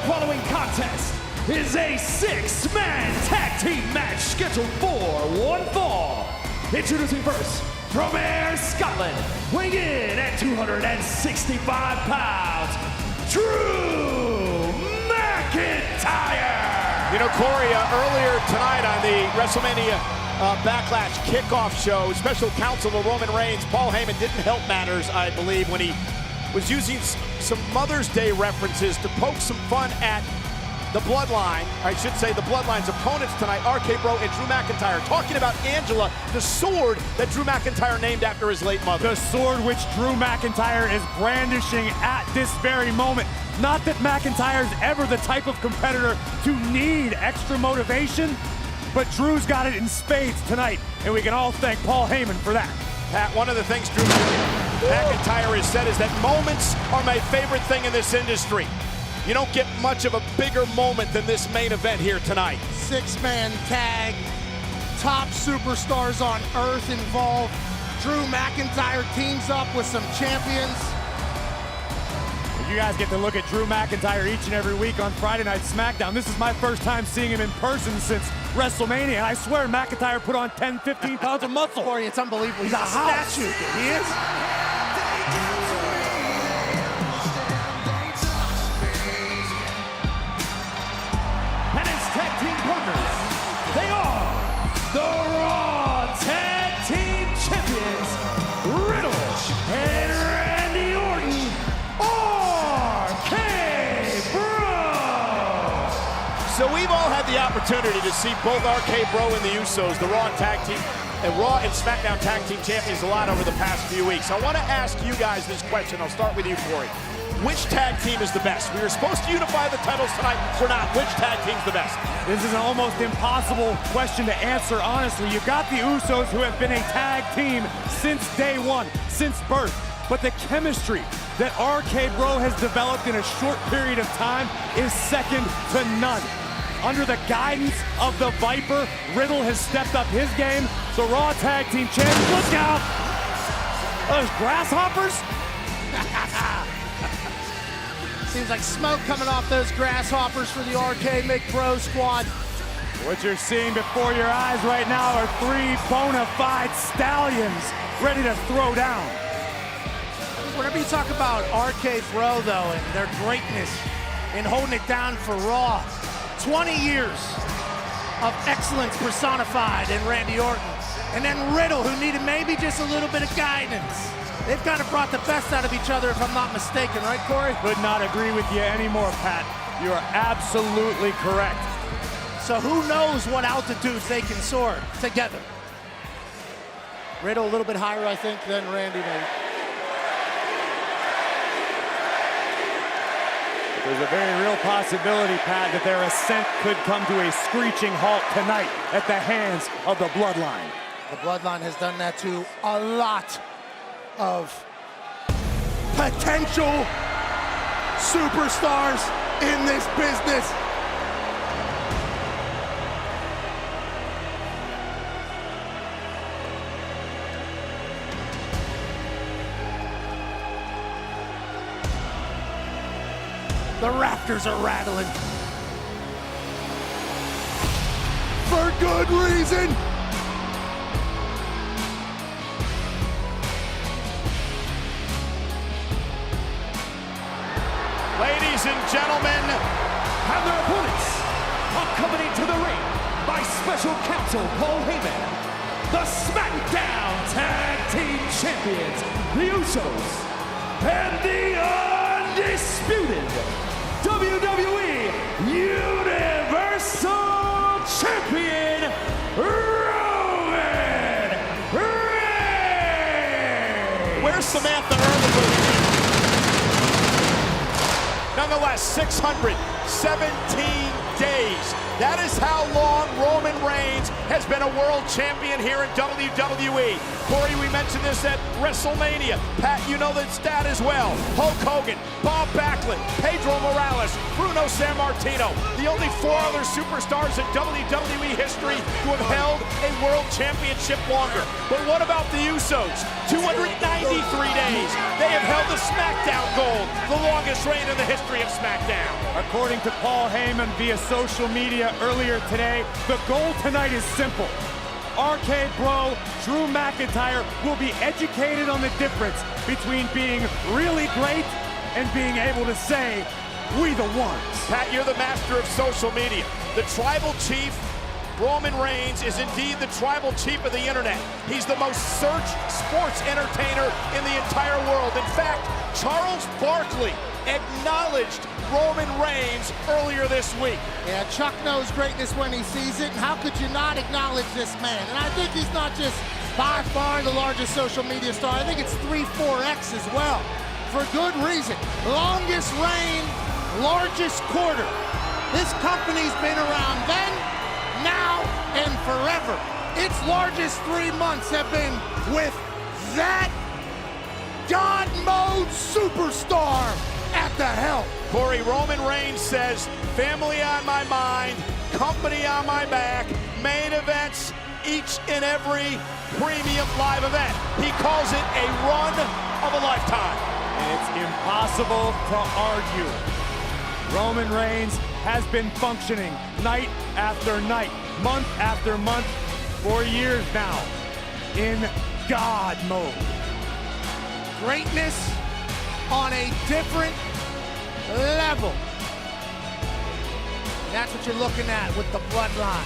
The following contest is a six-man tag team match scheduled for one fall. Introducing first, from Ayr, Scotland, weighing in at 265 pounds, Drew McIntyre! You know, Corey, earlier tonight on the WrestleMania Backlash kickoff show, special counsel to Roman Reigns, Paul Heyman, didn't help matters, I believe, when he was using some Mother's Day references to poke some fun at the Bloodline. I should say the Bloodline's opponents tonight, RK Bro and Drew McIntyre, talking about Angela, the sword that Drew McIntyre named after his late mother. The sword which Drew McIntyre is brandishing at this very moment. Not that McIntyre's ever the type of competitor to need extra motivation, but Drew's got it in spades tonight, and we can all thank Paul Heyman for that. Pat, one of the things Drew McIntyre has said is that moments are my favorite thing in this industry. You don't get much of a bigger moment than this main event here tonight. Six-man tag, top superstars on earth involved. Drew McIntyre teams up with some champions. You guys get to look at Drew McIntyre each and every week on Friday Night SmackDown. This is my first time seeing him in person since WrestleMania, and I swear McIntyre put on 10, 15 pounds of muscle. Corey, it's unbelievable. He's a statue. He is. And his tag team partners, they are the Raw Tag Team Champions, Riddle and Randy Orton, RK Bro! So we've all had the opportunity to see both RK Bro and the Usos, the Raw Tag Team, and Raw and SmackDown Tag Team Champions a lot over the past few weeks. I want to ask you guys this question. I'll start with you, Corey. Which tag team is the best? We were supposed to unify the titles tonight. We're not. Which tag team's the best? This is an almost impossible question to answer, honestly. You've got the Usos, who have been a tag team since day one, since birth. But the chemistry that RK Bro has developed in a short period of time is second to none. Under the guidance of the Viper, Riddle has stepped up his game. So Raw Tag Team Champions, look out! Those grasshoppers? Seems like smoke coming off those grasshoppers for the RK Bro squad. What you're seeing before your eyes right now are three bona fide stallions ready to throw down. Whenever you talk about RK Bro, though, and their greatness in holding it down for Raw, 20 years of excellence personified in Randy Orton. And then Riddle, who needed maybe just a little bit of guidance. They've kind of brought the best out of each other, if I'm not mistaken, right, Corey? Could not agree with you anymore, Pat. You are absolutely correct. So who knows what altitudes they can soar together? Riddle a little bit higher, I think, than Randy maybe. There's a very real possibility, Pat, that their ascent could come to a screeching halt tonight at the hands of the Bloodline. The Bloodline has done that to a lot of potential superstars in this business. The rafters are rattling. For good reason. Ladies and gentlemen, And their opponents, accompanied to the ring by special counsel Paul Heyman, the SmackDown Tag Team Champions, the Usos, and the undisputed WWE Universal Champion, Roman Reigns! where's Samantha Irvin? Nonetheless, 617 days. That is how long Roman Reigns has been a world champion here in WWE. Corey, we mentioned this at WrestleMania. Pat, you know that stat as well. Hulk Hogan, Bob Backlund, Pedro Morales, Bruno Sammartino, the only 4 other superstars in WWE history who have held a world championship longer. But what about the Usos? 293 days. They have held the SmackDown gold, the longest reign in the history of SmackDown. According to Paul Heyman via social media earlier today, the goal tonight is simple. RK Bro, Drew McIntyre will be educated on the difference between being really great and being able to say, we the ones. Pat, you're the master of social media. The tribal chief, Roman Reigns, is indeed the tribal chief of the internet. He's the most searched sports entertainer in the entire world. In fact, Charles Barkley acknowledged Roman Reigns earlier this week. Yeah, Chuck knows greatness when he sees it, and how could you not acknowledge this man? And I think he's not just by far the largest social media star. I think it's 3-4X as well, for good reason. Longest reign, largest quarter. This company's been around then, now, and forever. Its largest 3 months have been with that God mode superstar at the helm. Corey, Roman Reigns says, family on my mind, company on my back, main events each and every premium live event. He calls it a run of a lifetime. And it's impossible to argue. Roman Reigns has been functioning night after night, month after month, for years now, in God mode. Greatness on a different level. And that's what you're looking at with the Bloodline.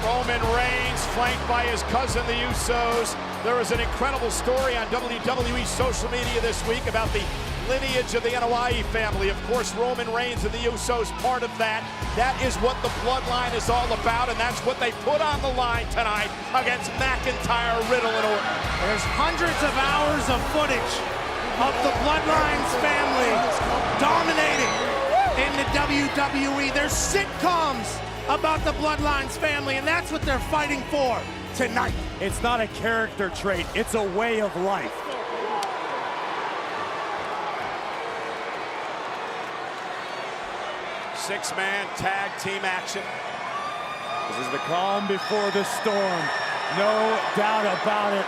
Roman Reigns, flanked by his cousin, the Usos. There was an incredible story on WWE social media this week about the lineage of the Anoa'i family. Of course, Roman Reigns and the Usos part of that. That is what the Bloodline is all about, and that's what they put on the line tonight against McIntyre, Riddle, and Orton. There's hundreds of hours of footage of the Bloodline's family dominating in the WWE. There's sitcoms about the Bloodline's family, and that's what they're fighting for tonight. It's not a character trait, it's a way of life. Six-man tag team action. This is the calm before the storm. No doubt about it.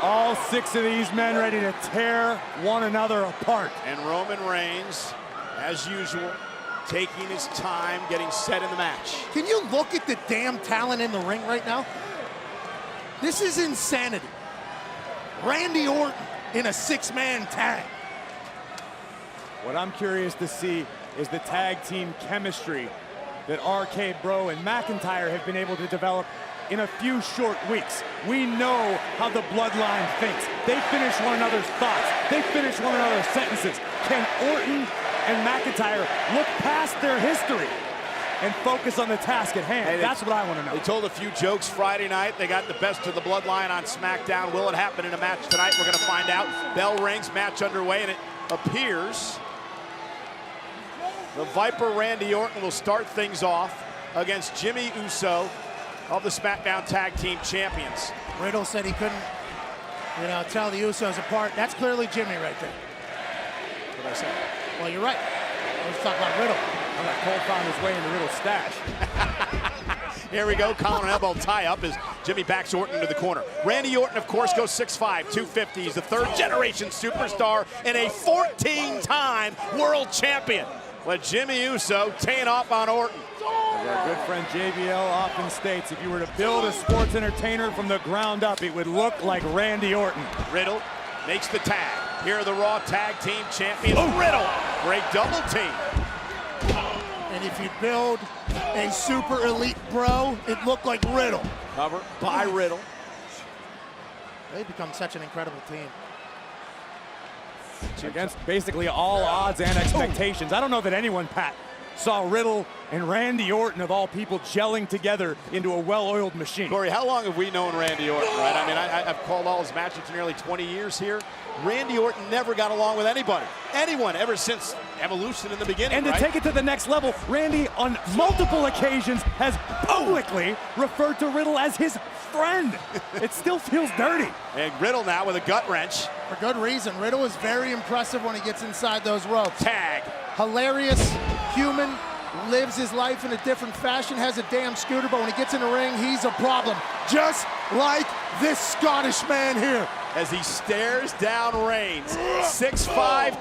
All 6 of these men ready to tear one another apart. And Roman Reigns, as usual, taking his time, getting set in the match. Can you look at the damn talent in the ring right now? This is insanity. Randy Orton in a 6-man tag. What I'm curious to see is the tag team chemistry that RK Bro and McIntyre have been able to develop in a few short weeks. We know how the Bloodline thinks. They finish one another's thoughts. They finish one another's sentences. Can Orton and McIntyre look past their history and focus on the task at hand? Hey, that's what I want to know. They told a few jokes Friday night. They got the best of the Bloodline on SmackDown. Will it happen in a match tonight? We're going to find out. Bell rings, match underway, and it appears the Viper Randy Orton will start things off against Jimmy Uso of the SmackDown Tag Team Champions. Riddle said he couldn't, tell the Usos apart. That's clearly Jimmy right there. What did I say? Well, you're right. I was talking about Riddle. Well, that Cole found his way into Riddle's stash. Here we go, collar and elbow tie-up as Jimmy backs Orton to the corner. Randy Orton, of course, goes 6'5", 250. He's the third-generation superstar and a 14-time world champion. Let Jimmy Uso teeing off on Orton. As our good friend JBL often states, if you were to build a sports entertainer from the ground up, it would look like Randy Orton. Riddle makes the tag. Here are the Raw Tag Team Champions. Oh, Riddle! Great double team. And if you build a super elite bro, it looked like Riddle. Cover by Riddle. They become such an incredible team. Against basically all odds and expectations. I don't know that anyone, Pat, saw Riddle and Randy Orton, of all people, gelling together into a well-oiled machine. Corey, how long have we known Randy Orton, right? I mean, I've called all his matches for nearly 20 years here. Randy Orton never got along with anybody, anyone, ever since Evolution in the beginning, And to right? take it to the next level, Randy, on multiple occasions, has publicly referred to Riddle as his friend. It still feels dirty. And Riddle now with a gut wrench. For good reason. Riddle is very impressive when he gets inside those ropes. Tag. Hilarious, human, lives his life in a different fashion, has a damn scooter, but when he gets in the ring, he's a problem. Just like this Scottish man here. As he stares down Reigns, 6'5",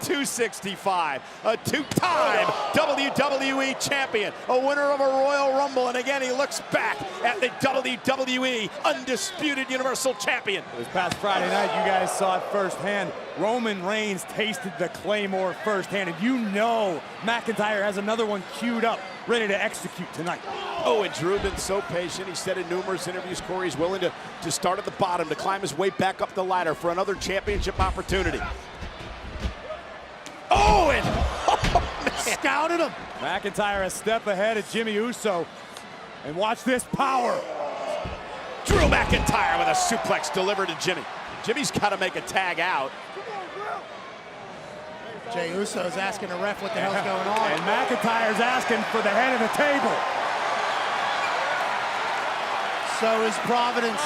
265, a two-time WWE champion, a winner of a Royal Rumble, and again he looks back at the WWE Undisputed Universal Champion. This past Friday night, you guys saw it firsthand. Roman Reigns tasted the Claymore firsthand, and you know McIntyre has another one queued up, ready to execute tonight. Oh, and Drew been so patient. He said in numerous interviews, Corey, he's willing to start at the bottom, to climb his way back up the ladder for another championship opportunity. Oh, and Scouted him. McIntyre a step ahead of Jimmy Uso. And watch this power. Drew McIntyre with a suplex delivered to Jimmy. Jimmy's got to make a tag out. Jey Uso's asking the ref what the hell's going on. And McIntyre's asking for the head of the table. So is Providence.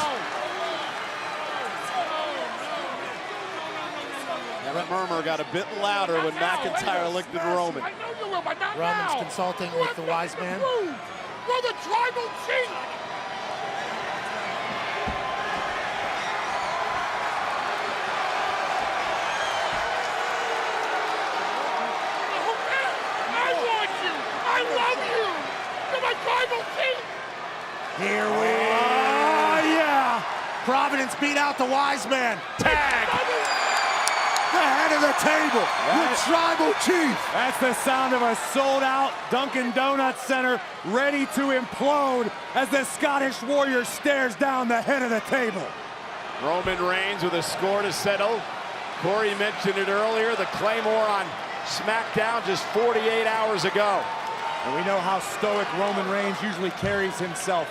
That murmur got a bit louder when McIntyre looked at Roman. Roman's consulting with the wise man. You're the tribal chief! I want you! I love you! You're my tribal chief! Here we are. Yeah. Providence beat out the wise man. Tag! The head of the table. The tribal chief. That's the sound of a sold-out Dunkin' Donuts Center ready to implode as the Scottish Warrior stares down the head of the table. Roman Reigns with a score to settle. Corey mentioned it earlier, the Claymore on SmackDown just 48 hours ago. And we know how stoic Roman Reigns usually carries himself,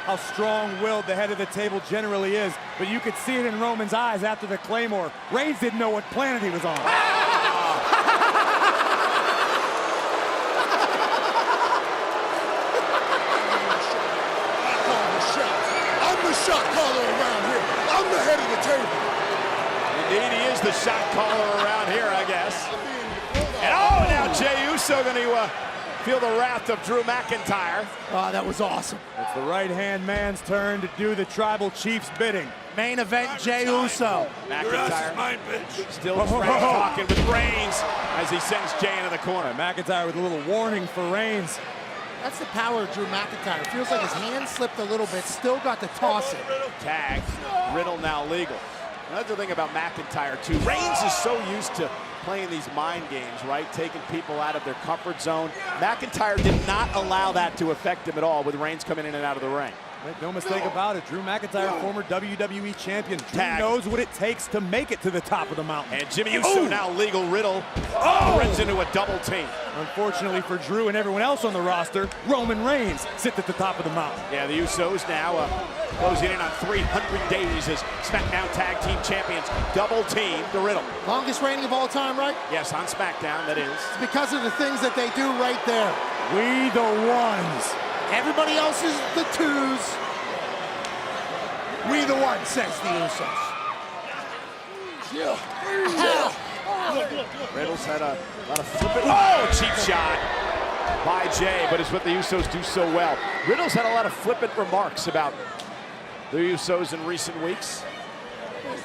how strong-willed the head of the table generally is, but you could see it in Roman's eyes after the Claymore. Reigns didn't know what planet he was on. I'm the shot caller around here. I'm the head of the table. Indeed, he is the shot caller around here, I guess. And oh, now Jey Uso going to feel the wrath of Drew McIntyre. Oh, that was awesome. It's the right-hand man's turn to do the tribal chief's bidding. Main event, Jey Uso. McIntyre still talking with Reigns as he sends Jey into the corner. McIntyre with a little warning for Reigns. That's the power of Drew McIntyre. Feels like his hand slipped a little bit, still got to toss it. Tag. Riddle now legal. Another thing about McIntyre, too, Reigns is so used to playing these mind games, right? Taking people out of their comfort zone. McIntyre did not allow that to affect him at all with Reigns coming in and out of the ring. Make no mistake about it, Drew McIntyre, former WWE champion. Tag. He knows what it takes to make it to the top of the mountain. And Jimmy Uso now legal. Riddle runs into a double team. Unfortunately for Drew and everyone else on the roster, Roman Reigns sits at the top of the mountain. Yeah, the Usos now closing in on 300 days as SmackDown Tag Team Champions. Double team to Riddle. Longest reigning of all time, right? Yes, on SmackDown, that is. It's because of the things that they do right there. We the ones. Everybody else is the twos. We the ones, says the Usos. Riddle's had a lot of flipping. Oh, cheap shot by Jey, but it's what the Usos do so well. Riddle's had a lot of flippant remarks about the Usos in recent weeks.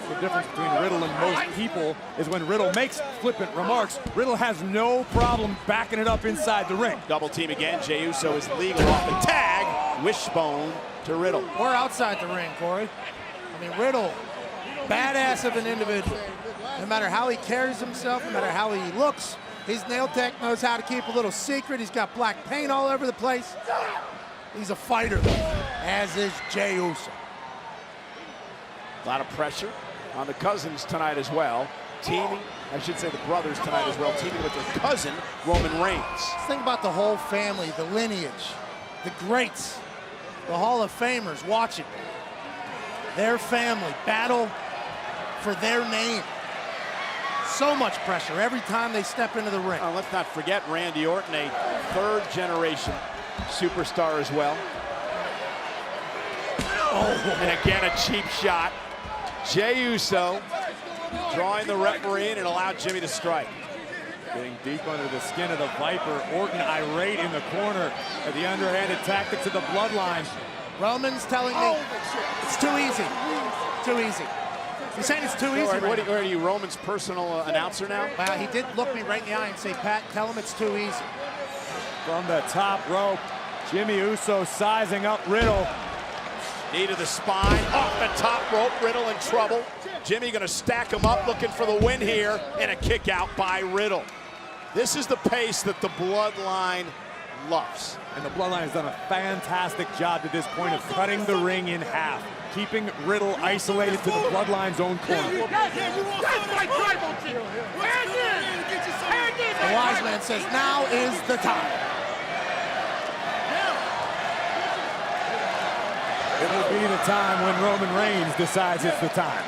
The difference between Riddle and most people is when Riddle makes flippant remarks, Riddle has no problem backing it up inside the ring. Double team again. Jey Uso is legal off the tag. Wishbone to Riddle. Or outside the ring, Corey. I mean, Riddle, badass of an individual. No matter how he carries himself, no matter how he looks, his nail tech knows how to keep a little secret. He's got black paint all over the place. He's a fighter, as is Jey Uso. A lot of pressure on the Cousins tonight as well. teaming, I should say the brothers tonight as well, teaming with their cousin, Roman Reigns. Just think about the whole family, the lineage, the greats, the Hall of Famers watching. Their family battle for their name. So much pressure every time they step into the ring. Let's not forget Randy Orton, a third-generation superstar as well. Oh, and again, a cheap shot. Jey Uso drawing the referee in and allowed Jimmy to strike. Getting deep under the skin of the Viper. Orton irate in the corner at the underhanded tactics of the Bloodline. Roman's telling me it's too easy. Too easy. He's saying it's too easy. What are you, Roman's personal announcer now? Well, he did look me right in the eye and say, Pat, tell him it's too easy. From the top rope, Jimmy Uso sizing up Riddle. Knee to the spine, off the top rope, Riddle in trouble. Jimmy gonna stack him up, looking for the win here, and a kick out by Riddle. This is the pace that the Bloodline loves. And the Bloodline has done a fantastic job to this point of cutting the ring in half, keeping Riddle isolated to the Bloodline's own corner. That's my tribal chief. Hand in. The wise man says, now is the time. It will be the time when Roman Reigns decides it's the time.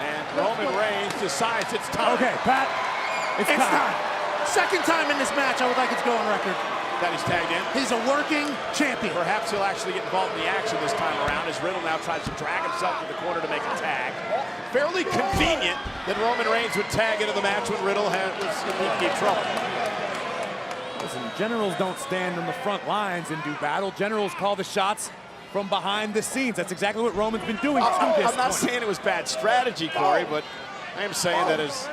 And Roman Reigns decides it's time. Okay, Pat, it's time. Second time in this match, I would like it to go on record. That he's tagged in. He's a working champion. Perhaps he'll actually get involved in the action this time around as Riddle now tries to drag himself to the corner to make a tag. Fairly convenient that Roman Reigns would tag into the match when Riddle was in deep trouble. Listen, generals don't stand on the front lines and do battle. Generals call the shots from behind the scenes. That's exactly what Roman's been doing to this I'm not point. saying it was bad strategy, Corey, but I am saying that as,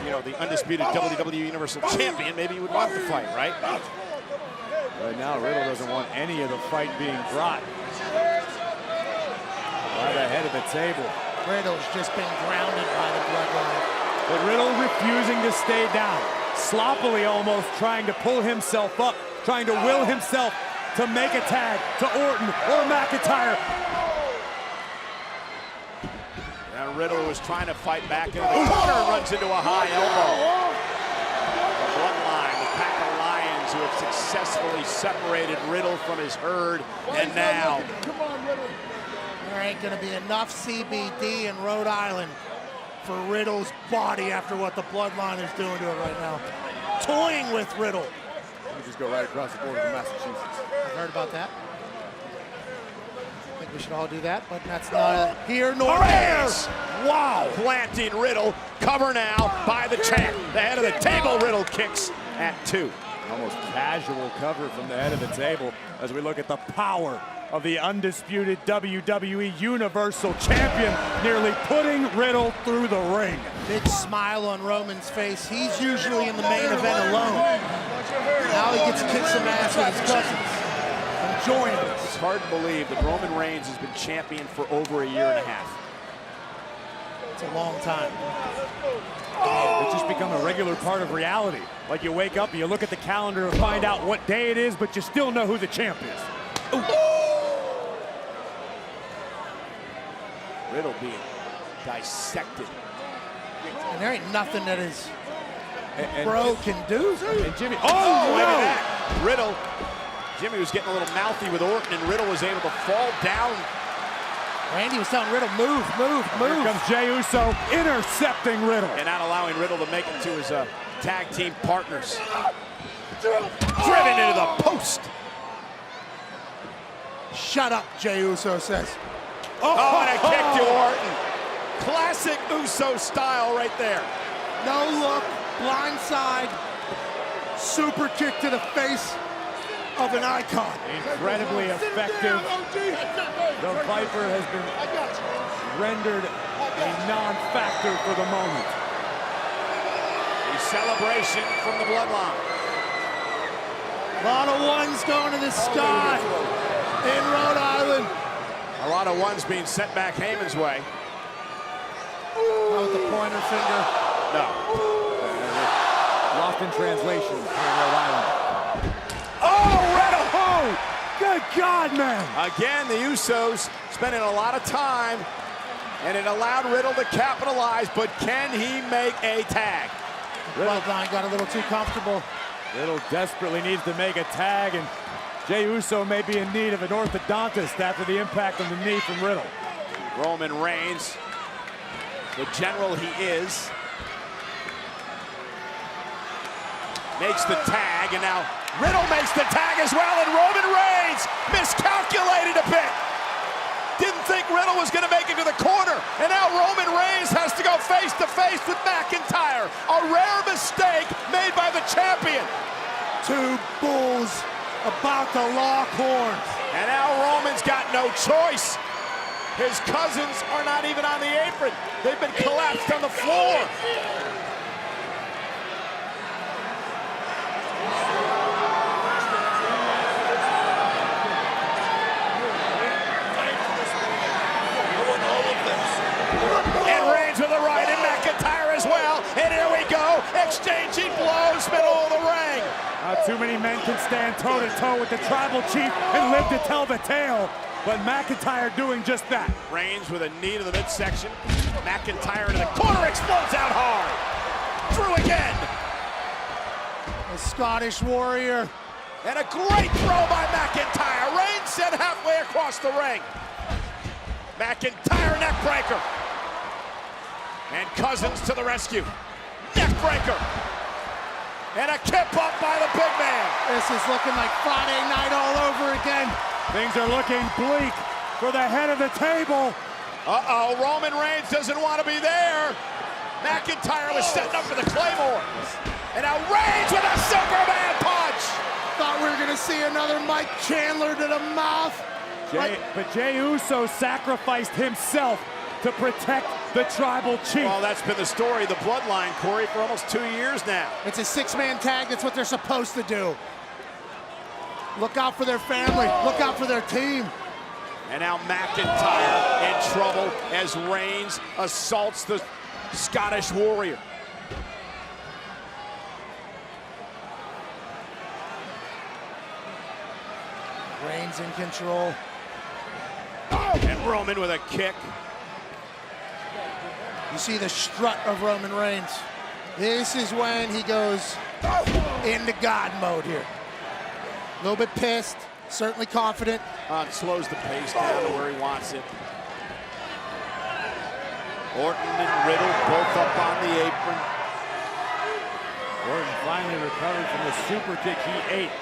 you know, the undisputed WWE Universal Champion, maybe you would want the fight, right? Right now, Riddle doesn't want any of the fight being brought by the head of the table. Riddle's just been grounded by the Bloodline. But Riddle refusing to stay down, sloppily almost trying to pull himself up, trying to will himself to make a tag to Orton or McIntyre. And Riddle was trying to fight back into the corner and runs into a high elbow. The Bloodline, the pack of lions who have successfully separated Riddle from his herd, and now There ain't gonna be enough CBD in Rhode Island for Riddle's body after what the Bloodline is doing to it right now. Toying with Riddle. You just go right across the border to Massachusetts. I've heard about that. I think we should all do that, but that's not here nor there. Wow, planting Riddle. Cover now by the champ. The head of the table, Riddle kicks at 2. Almost casual cover from the head of the table as we look at the power of the undisputed WWE Universal Champion, nearly putting Riddle through the ring. Big smile on Roman's face. He's usually in the main event alone. Now he gets to kick some ass with his cousins. Enjoying this. It's hard to believe that Roman Reigns has been champion for over a year and a half. It's a long time. It's just become a regular part of reality. Like you wake up and you look at the calendar and find out what day it is, but you still know who the champ is. Ooh. Riddle being dissected. And there ain't nothing that his bro can do. And Jimmy, Look at that. Riddle, Jimmy was getting a little mouthy with Orton, and Riddle was able to fall down. Randy was telling Riddle, move, move, move. Here comes Jey Uso intercepting Riddle. And not allowing Riddle to make it to his tag team partners. Driven into the post. Shut up, Jey Uso says. Oh, and a kick to Orton. Classic Uso style right there. No look, blindside, super kick to the face of an icon. Incredibly effective. The Viper has been rendered a non-factor for the moment. A celebration from the Bloodline. A lot of ones going to the sky in Rhode Island. A lot of ones being sent back Heyman's way. Not with the pointer finger. No. Lost in translation here in Rhode Island. Oh, Riddle! Oh, good God, man! Again, the Usos spending a lot of time And it allowed Riddle to capitalize, but can he make a tag? Bloodline got a little too comfortable. Riddle desperately needs to make a tag, and Jey Uso may be in need of an orthodontist after the impact on the knee from Riddle. Roman Reigns, the general he is, makes the tag, and now Riddle makes the tag as well, and Roman Reigns miscalculated a bit. Didn't think Riddle was going to make it to the corner, and now Roman Reigns has to go face-to-face with McIntyre. A rare mistake made by the champion. Two bulls about to lock horns. And now Roman's got no choice. His cousins are not even on the apron. They've been collapsed on the floor. And Reigns with a right, and McIntyre as well. And here we go, exchanging blows, middle of the ring. Not too many men can stand toe-to-toe with the Tribal Chief and live to tell the tale, but McIntyre doing just that. Reigns with a knee to the midsection. McIntyre into the corner, explodes out hard. Through again. The Scottish Warrior. And a great throw by McIntyre. Reigns sent halfway across the ring. McIntyre neckbreaker. And Cousins to the rescue. Neckbreaker. And a kip up by the big man. This is looking like Friday night all over again. Things are looking bleak for the head of the table. Uh-oh, Roman Reigns doesn't want to be there. McIntyre was setting up for the Claymore. And now Reigns with a Superman punch. Thought we were going to see another Mike Chandler to the mouth. But Jey Uso sacrificed himself to protect the Tribal Chief. Well, that's been the story of the Bloodline, Corey, for almost 2 years now. It's a six-man tag. That's what they're supposed to do. Look out for their family. Look out for their team. And now McIntyre in trouble as Reigns assaults the Scottish Warrior. Reigns in control. And Roman with a kick. You see the strut of Roman Reigns. This is when he goes into God mode here. A little bit pissed, certainly confident. Slows the pace down to where he wants it. Orton and Riddle both up on the apron. Orton finally recovered from the super kick he ate,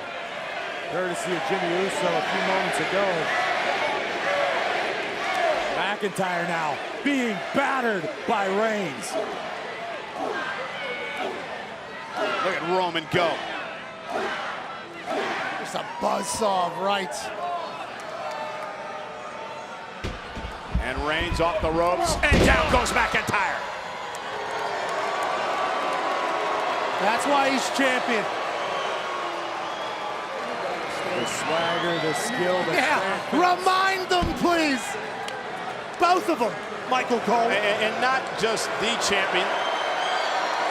courtesy of Jimmy Uso a few moments ago. McIntyre now being battered by Reigns. Look at Roman go. There's a buzzsaw of rights. And Reigns off the ropes, and down goes McIntyre. That's why he's champion. The swagger, the skill, the Yeah, remind them, please. Both of them, Michael Cole. And not just the champion,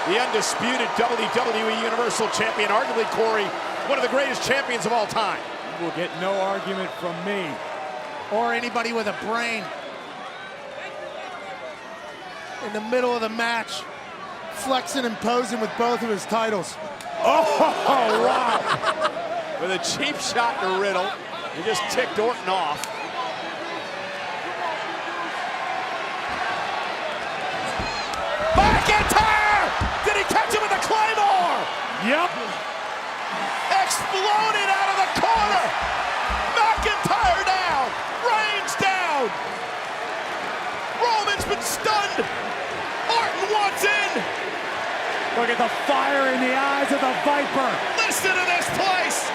the undisputed WWE Universal Champion, arguably, Corey, one of the greatest champions of all time. You will get no argument from me. Or anybody with a brain. In the middle of the match, flexing and posing with both of his titles. Oh, wow. With a cheap shot to Riddle. He just ticked Orton off. McIntyre! Did he catch him with a Claymore? Yep. Exploded out of the corner. McIntyre down. Reigns down. Roman's been stunned. Orton wants in. Look at the fire in the eyes of the Viper. Listen to this place.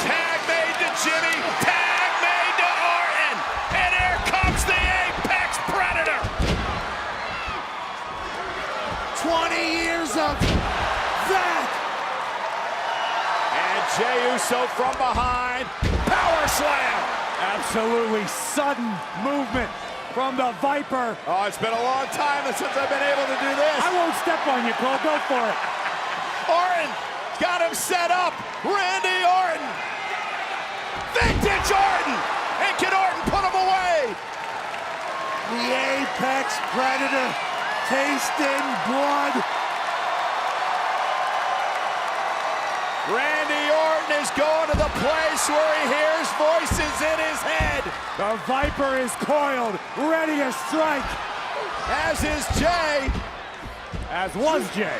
Tag made to Jimmy. Tag made to Orton. And here comes the Apex Predator. 20 years of that. And Jey Uso from behind. Power slam. Absolutely sudden movement from the Viper. Oh, it's been a long time since I've been able to do this. I won't step on you, Cole. Go for it. Orton got him set up. Randy Orton. Vintage Orton. And can Orton The apex predator, tasting blood. Randy Orton is going to the place where he hears voices in his head. The Viper is coiled, ready to strike. As is Jay. As was Jay.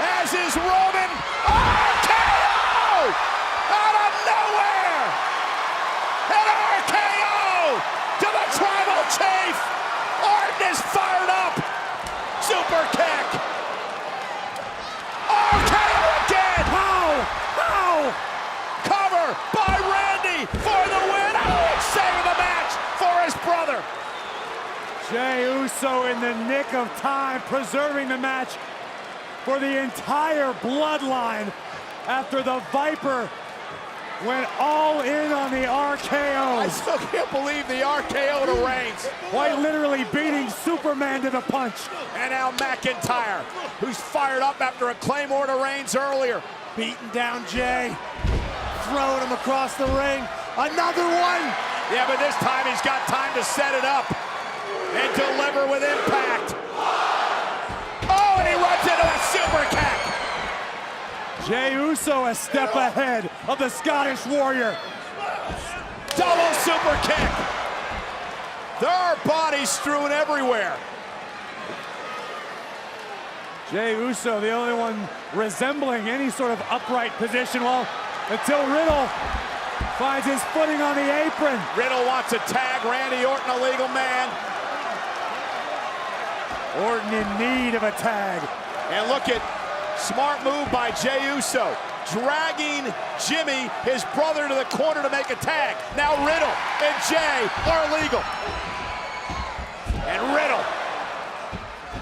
As is Roman. RKO! Out of nowhere! An RKO to the Tribal Chief! Orton is fired up! Super kick! RKO again! How? Cover by Randy for the win! Oh, and saving the match for his brother! Jey Uso in the nick of time, preserving the match for the entire Bloodline after the Viper went all in on the RKO. I still can't believe the RKO to Reigns. Quite literally beating Superman to the punch. And now McIntyre, who's fired up after a Claymore to Reigns earlier. Beating down Jay, throwing him across the ring. Another one. Yeah, but this time he's got time to set it up and deliver with impact. Oh, and he runs into a super kick. Jey Uso a step ahead of the Scottish Warrior. Double super kick. There are bodies strewn everywhere. Jey Uso, the only one resembling any sort of upright position, well, until Riddle finds his footing on the apron. Riddle wants to tag Randy Orton, a legal man. Orton in need of a tag. And look at smart move by Jey Uso, dragging Jimmy, his brother, to the corner to make a tag. Now Riddle and Jey are legal. And Riddle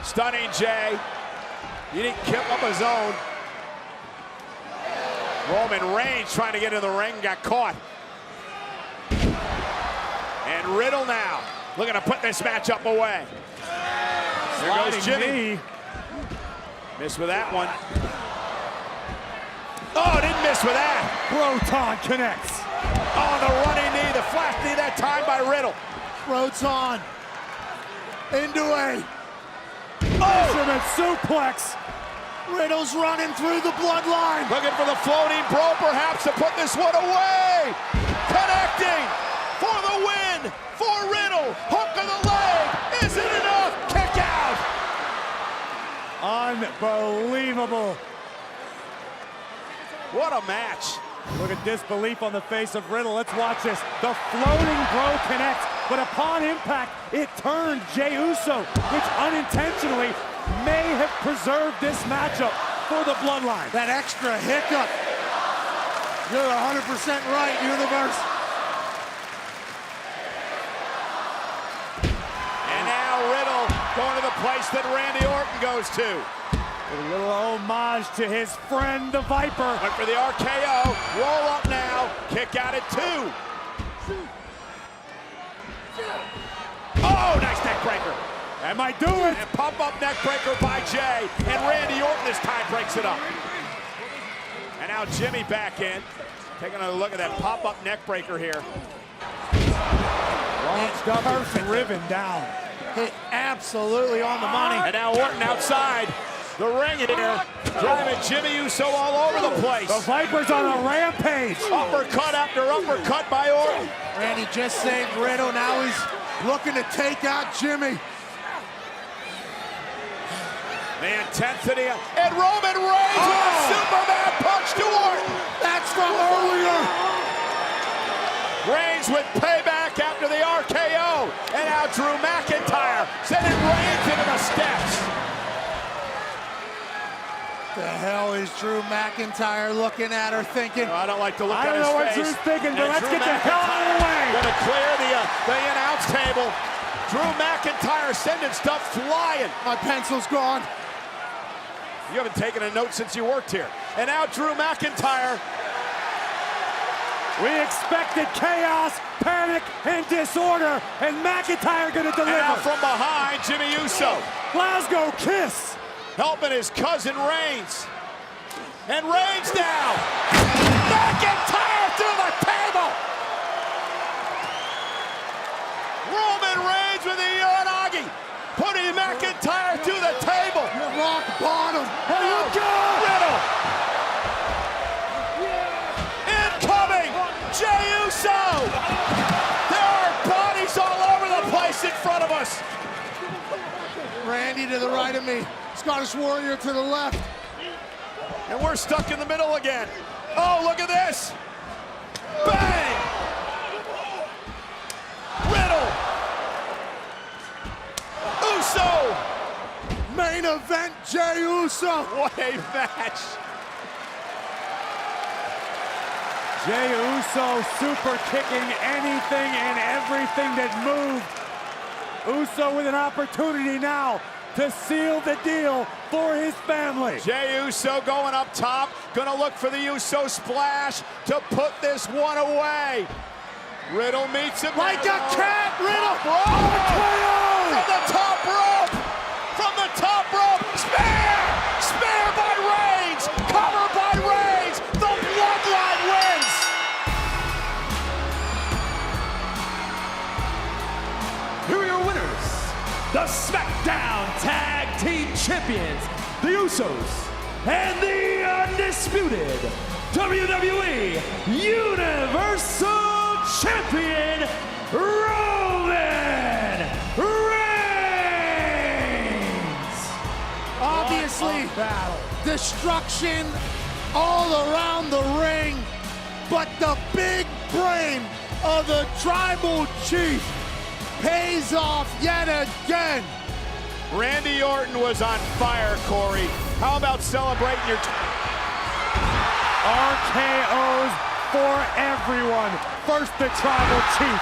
stunning Jey. He didn't kick up his own. Roman Reigns trying to get in the ring, got caught. And Riddle now looking to put this matchup away. There goes Jimmy. Missed with that one. Oh, didn't miss with that. Proton connects. Oh, the running knee, the flash knee that time by Riddle. Proton into a Fisherman suplex. Riddle's running through the Bloodline. Looking for the floating bro perhaps to put this one away. Connecting for the win for Riddle. Hook of the leg. Is it enough? Kick out. Unbelievable. What a match. Look at disbelief on the face of Riddle. Let's watch this. The floating bro connects, but upon impact, it turned Jey Uso, which unintentionally may have preserved this matchup for the Bloodline. That extra hiccup. You're 100% right, Universe. And now Riddle going to the place that Randy Orton goes to. A little homage to his friend, the Viper. Went for the RKO. Roll up now. Kick out at 2. Oh, nice neck breaker. That might do it. And pump up neck breaker by Jey. And Randy Orton this time breaks it up. And now Jimmy back in. Taking a look at that pop-up neck breaker here. Launched up and driven down. Hit absolutely on the money. And now Orton outside the ring here, driving Jimmy Uso all over the place. The Viper's on a rampage. Uppercut after uppercut by Orton. Randy just saved Riddle. Now he's looking to take out Jimmy. The intensity, and Roman Reigns with a Superman punch to Orton. That's from earlier. Reigns with payback after the RKO. And now Drew McIntyre sending Reigns into the steps. The hell is Drew McIntyre looking at her thinking? I don't like to look I at don't his know what face. Drew's thinking, but And let's Drew get the hell out of the way. Gonna clear the announce table. Drew McIntyre sending stuff flying. My pencil's gone. You haven't taken a note since you worked here. And now Drew McIntyre. We expected chaos, panic, and disorder, and McIntyre gonna deliver. And now from behind, Jimmy Uso. Glasgow kiss. Helping his cousin Reigns. And Reigns now. McIntyre through the table. Randy to the right of me. Scottish Warrior to the left. And we're stuck in the middle again. Oh, look at this. Bang! Riddle. Uso. Main event, Jey Uso. What a match. Jey Uso super kicking anything and everything that moved. Uso with an opportunity now to seal the deal for his family. Jey Uso going up top, gonna look for the Uso splash to put this one away. Riddle meets him Like a cat, Riddle. From the top rope! From the top rope! Spear! Spear by Reigns! Cover by Reigns! The Bloodline wins! Here are your winners, the SmackDown Tag Team Champions, the Usos, and the undisputed WWE Universal Champion, Roman Reigns! Obviously, destruction all around the ring, but the big brain of the Tribal Chief pays off yet again. Randy Orton was on fire, Corey. How about celebrating your... RKO's for everyone. First the Tribal Chief,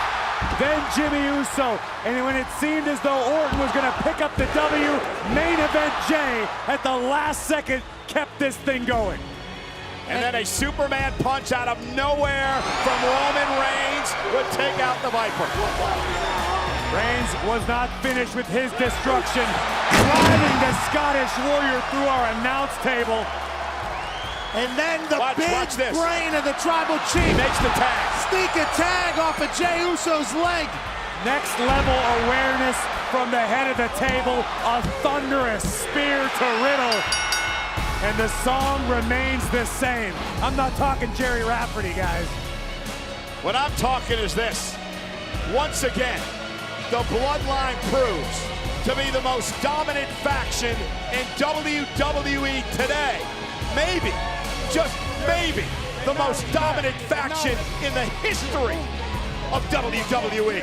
then Jimmy Uso. And when it seemed as though Orton was gonna pick up the W, main event Jey at the last second kept this thing going. And then a Superman punch out of nowhere from Roman Reigns would take out the Viper. Reigns was not finished with his destruction, driving the Scottish Warrior through our announce table. And then the big brain of the Tribal Chief makes the tag. Sneak a tag off of Jey Uso's leg. Next level awareness from the head of the table, a thunderous spear to Riddle. And the song remains the same. I'm not talking Jerry Rafferty, guys. What I'm talking is this. Once again, the Bloodline proves to be the most dominant faction in WWE today. Maybe, just maybe, the most dominant faction in the history of WWE.